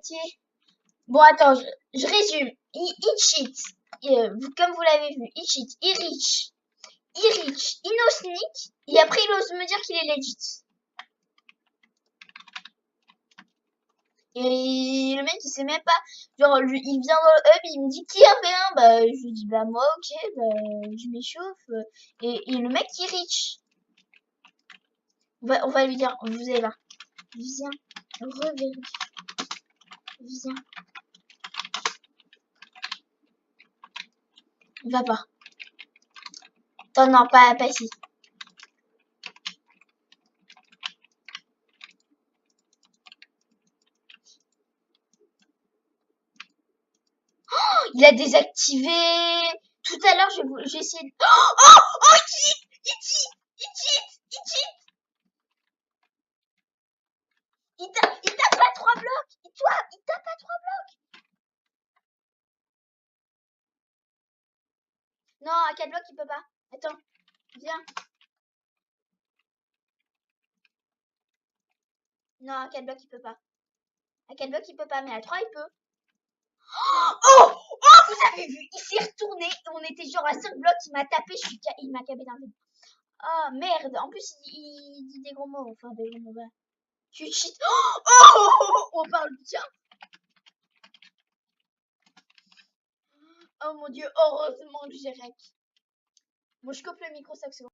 moitié. Bon, attends, je résume. Il cheat. Comme vous l'avez vu, il cheat, il reach, il no sneak, et après il ose me dire qu'il est legit. Et le mec il sait même pas, genre il vient dans le hub, il me dit qui a fait un, bah je lui dis bah moi ok, bah je m'échauffe, et le mec il reach. On va lui dire, vous allez voir, viens, revérifie, viens, va pas. Attends, non, pas ici. Il a désactivé. Tout à l'heure, j'ai essayé de... Oh, il cheat. Il tape à 3 blocs. Il tape à 3 blocs. Non, à 4 blocs, il peut pas. Attends, viens. Non, à 4 blocs, il peut pas. À 4 blocs, il peut pas, mais à 3, il peut. Oh, vous avez vu, il s'est retourné. On était genre à 5 blocs, il m'a tapé, il m'a cabé dans le vide. Oh, merde. En plus, il dit des gros mots. Enfin, des gros mots, voilà. Tu cheats. On parle bien. Oh mon dieu, heureusement que j'ai rec. Bon, je coupe le micro 5 secondes.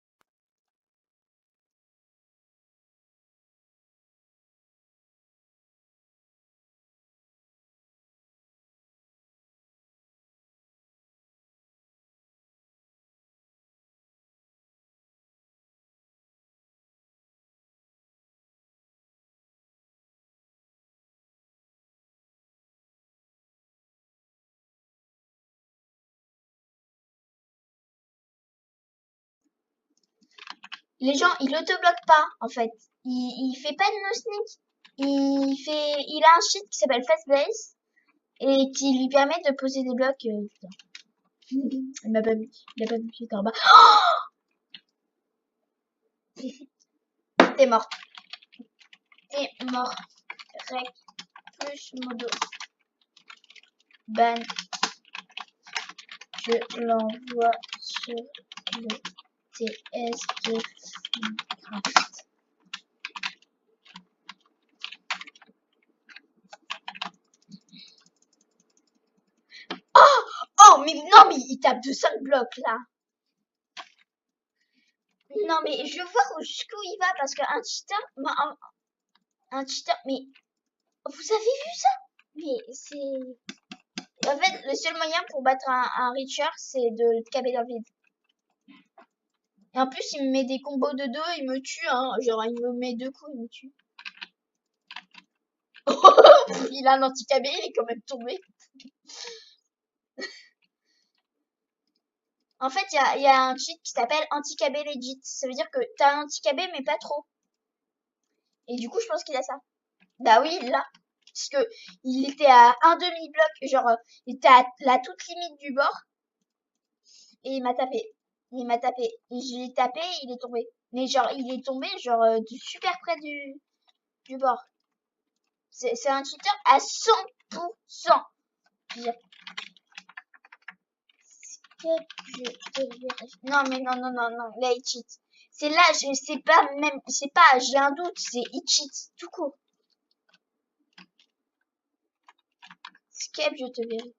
Les gens, ils l'autobloquent pas, en fait. Il fait pas de no sneak. Il a un cheat qui s'appelle Fast Blaze et qui lui permet de poser des blocs. Putain. Il m'a pas vu. Il a pas vu qu'il était en bas. T'es mort. T'es mort. Rec plus modo. Ban. Je l'envoie sur le TS de Minecraft. Oh, mais non, mais il tape de 5 blocs là. Non, mais je vois jusqu'où il va parce qu'un cheater, mais vous avez vu ça? Mais c'est. En fait, le seul moyen pour battre un Reacher, c'est de le caber dans le vide. Et en plus, il me met des combos de 2, il me tue, hein. Genre, il me met 2 coups, il me tue. Il a un anti-KB, il est quand même tombé. En fait, il y a un cheat qui s'appelle anti-KB legit. Ça veut dire que t'as un anti-KB, mais pas trop. Et du coup, je pense qu'il a ça. Bah oui, il l'a. Parce que il était à un demi-bloc, genre, il était à la toute limite du bord. Et il m'a tapé. Il m'a tapé. Et je l'ai tapé, il est tombé. Mais genre, il est tombé, genre, super près du bord. C'est un cheater à 100%. Pire. Non, mais non, là, il cheat. C'est là, c'est pas même, c'est pas, j'ai un doute, c'est il cheat, tout court. Skip, je te verrai.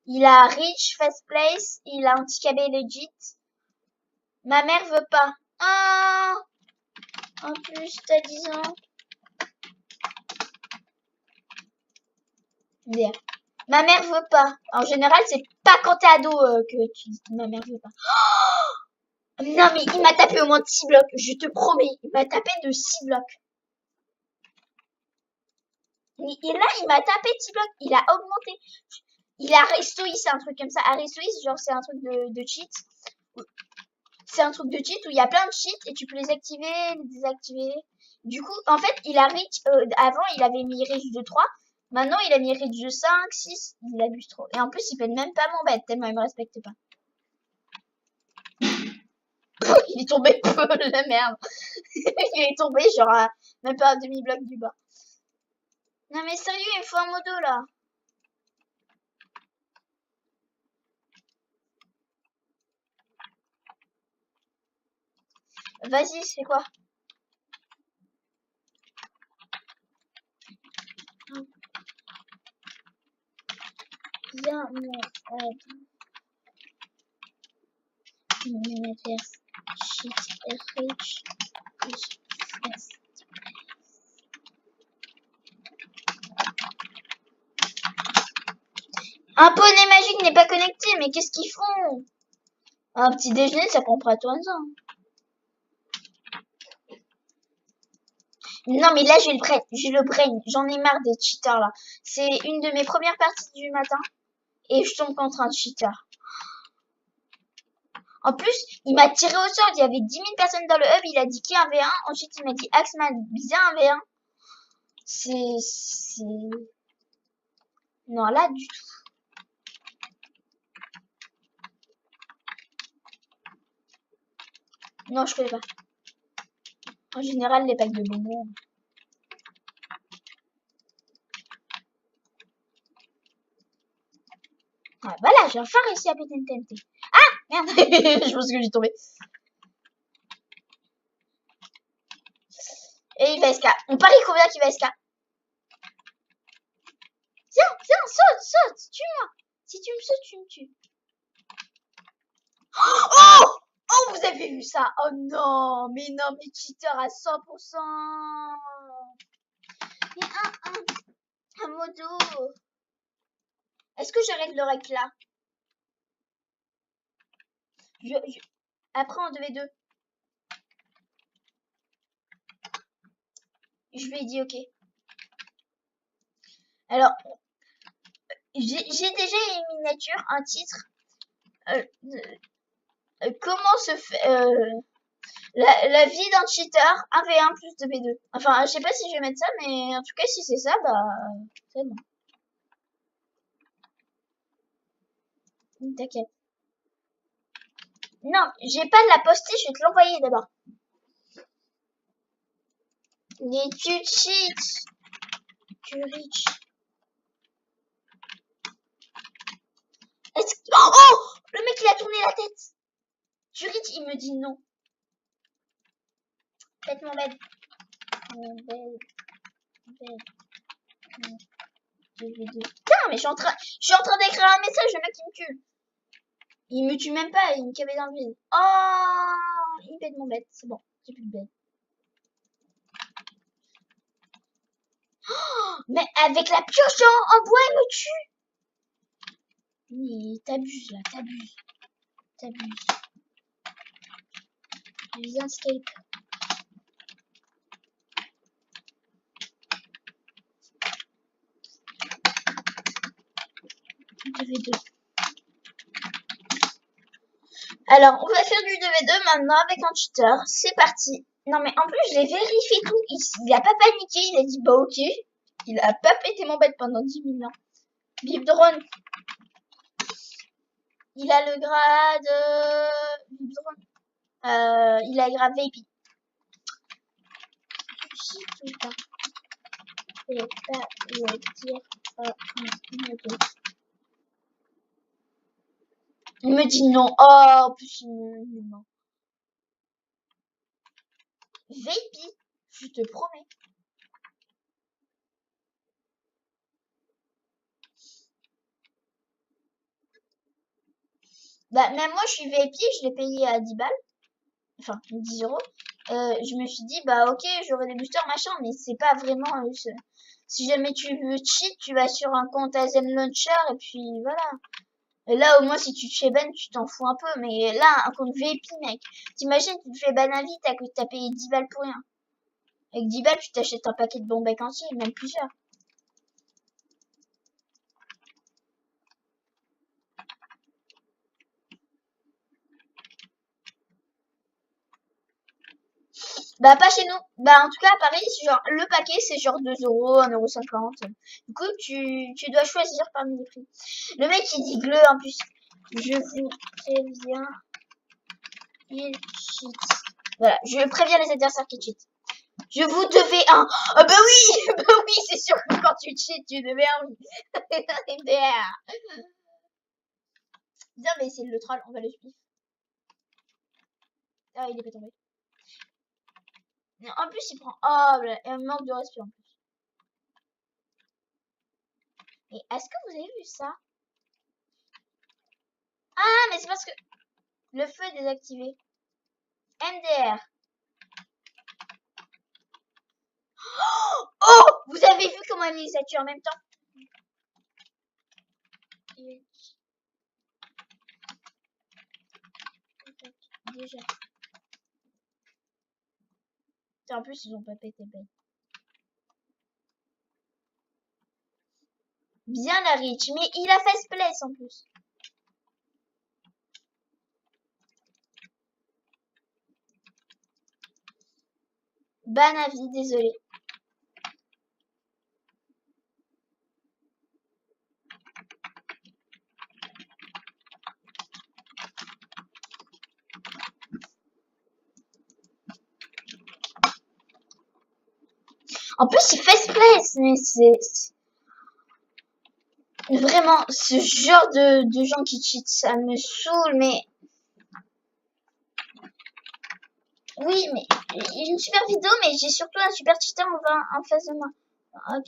Il a Reach, Fast Place, il a anti-KB legit. Ma mère veut pas. Ah, en plus, t'as 10 ans. Bien. Ma mère veut pas. En général, c'est pas quand t'es ado que tu dis ma mère veut pas. Oh, non, mais il m'a tapé au moins de 6 blocs. Je te promets, il m'a tapé de 6 blocs. Et là, il m'a tapé de 6 blocs. Il a augmenté. Il a Aristoïs, un truc comme ça. Aristoïs, genre, c'est un truc de cheat. C'est un truc de cheat où il y a plein de cheats et tu peux les activer, les désactiver. Du coup, en fait, il a reach, avant, il avait mis reach de 3. Maintenant, il a mis reach de 5, 6. Il abuse trop. Et en plus, il peut même pas m'embêter tellement il me respecte pas. Il est tombé la merde. Il est tombé genre à même pas un demi-bloc du bas. Non mais sérieux, il me faut un modo là. Vas-y, c'est quoi? Bien, adverse, cheat, rich, yes. Un poney magique n'est pas connecté, mais qu'est-ce qu'ils font? Un petit déjeuner, ça prend pas 3 ans. Non, mais là, j'ai le brain. J'en ai marre des cheaters, là. C'est une de mes premières parties du matin. Et je tombe contre un cheater. En plus, il m'a tiré au sort. Il y avait 10 000 personnes dans le hub. Il a dit qui 1v1. Ensuite, il m'a dit Axman, bien 1v1. C'est... Non, là, du tout. Non, je connais pas. En général, les packs de bonbons. Ouais, voilà, j'ai enfin réussi à péter une TNT. Ah, merde. Je pense que j'ai tombé. Et il va SK. On parie combien qu'il va SK? Viens, saute, tue-moi. Si tu me sautes, tu me tues. Oh! Oh, vous avez vu ça? Oh non, mais cheater à 100%. Mais un modo. Est-ce que j'arrête le rec là? Après en 2v2. Je lui ai dit ok. Alors, j'ai déjà une miniature, un titre. Comment se fait la vie d'un cheater 1v1 plus 2v2. Enfin, je sais pas si je vais mettre ça, mais en tout cas, si c'est ça, bah, c'est bon. T'inquiète. Non, j'ai pas de la poster, je vais te l'envoyer d'abord. Mais tu cheats. Tu rich. Est-ce que... Oh! Le mec, il a tourné la tête. Tu rich, il me dit non. Faites mon bed. Mon bed. Putain, mais je suis en train d'écrire un message, le mec, il me tue. Il me tue même pas, il me cabait dans le vide. Oh! Il pète mon bed, c'est bon, j'ai plus de bed. Oh, mais avec la pioche en bois, il me tue. Mais t'abuses là, t'abuses. Viens, escape. Alors, on va faire du 2v2 maintenant avec un cheater. C'est parti. Non, mais en plus, je l'ai vérifié tout. Il a pas paniqué. Il a dit, bah, ok. Il a pas pété mon bête pendant 10 000 ans. Bip drone. Il a le grade... Bip drone. Il a le grade VIP. Tout le temps. Je vais pas le dire Il me dit non. Oh, en plus, il me dit non. VIP, je te promets. Bah, même moi, je suis VIP, je l'ai payé à 10 balles. Enfin, 10 euros. Je me suis dit, bah, ok, j'aurai des boosters, machin, mais c'est pas vraiment... si jamais tu veux cheat, tu vas sur un compte Azen Launcher, et puis voilà. Et là, au moins, si tu te fais ban, tu t'en fous un peu. Mais là, un compte VIP, mec. T'imagines, tu te fais ban à vie, t'as payé 10 balles pour rien. Avec 10 balles, tu t'achètes un paquet de bonbons entier, même plusieurs. Bah, pas chez nous. Bah, en tout cas, à Paris, genre, le paquet, c'est genre 2 euros, 1,50 €. Du coup, tu dois choisir parmi les prix. Le mec, il dit gleu, en plus. Je vous préviens, il cheat. Voilà, je préviens les adversaires qui cheat. Je vous devais un. Ah bah oui, bah oui, c'est sûr que quand tu cheats, tu devais un. Bien, mais c'est le troll, on va le suivre. Ah, il est pas tombé. En plus, il prend. Oh, un manque de respect en plus. Et est-ce que vous avez vu ça? Ah, mais c'est parce que le feu est désactivé. MDR. Oh, vous avez vu comment il les a tués en même temps? Déjà. En plus, ils ont pas pété bête. Bien la Rich, mais il a fait place en plus. Ban avis, désolé. En plus, il fait place, mais c'est vraiment ce genre de gens qui cheatent, ça me saoule, mais oui, mais j'ai une super vidéo, mais j'ai surtout un super cheater en face de moi. Ah,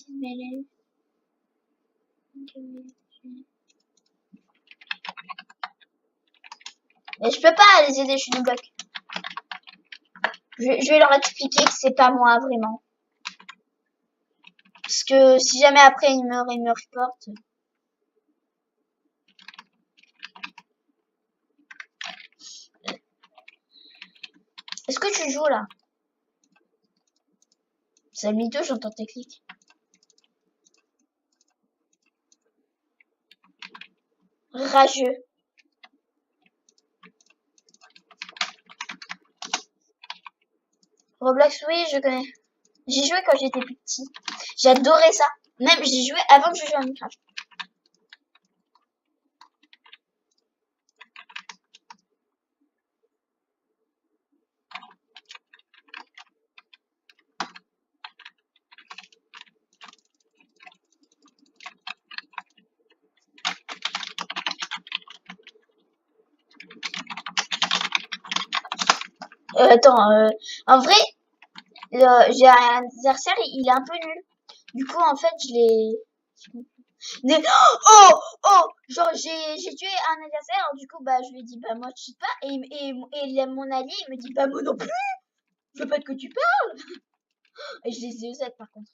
mais je peux pas les aider, je suis du bloc. Je vais leur expliquer que c'est pas moi vraiment. Parce que si jamais après ils me reportent. Est-ce que tu joues là? C'est mytho, j'entends tes clics. Rageux. Roblox, oui, je connais. J'ai joué quand j'étais plus petit. J'adorais ça. Même, j'ai joué avant que je joue à Minecraft. Attends, en vrai, j'ai un adversaire, il est un peu nul. Du coup, en fait, je l'ai... Oh, oh, genre j'ai tué un adversaire, alors du coup bah je lui ai dit bah moi je cheat pas mon allié il me dit bah moi non plus, je veux pas que tu parles. Et je les ai Z par contre.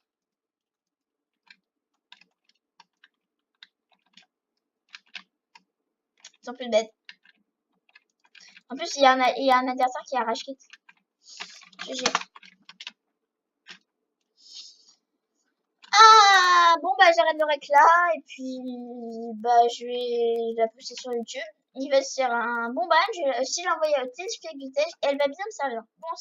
Ils sont plus bêtes. En plus il y a un adversaire qui a rage quit. GG. Ah bon bah j'arrête le rec là et puis bah je vais la poster sur YouTube. Il va se faire un bon ban. Si l'envoyer à TeamSpeak Vitesse, elle va bien me servir. Bon,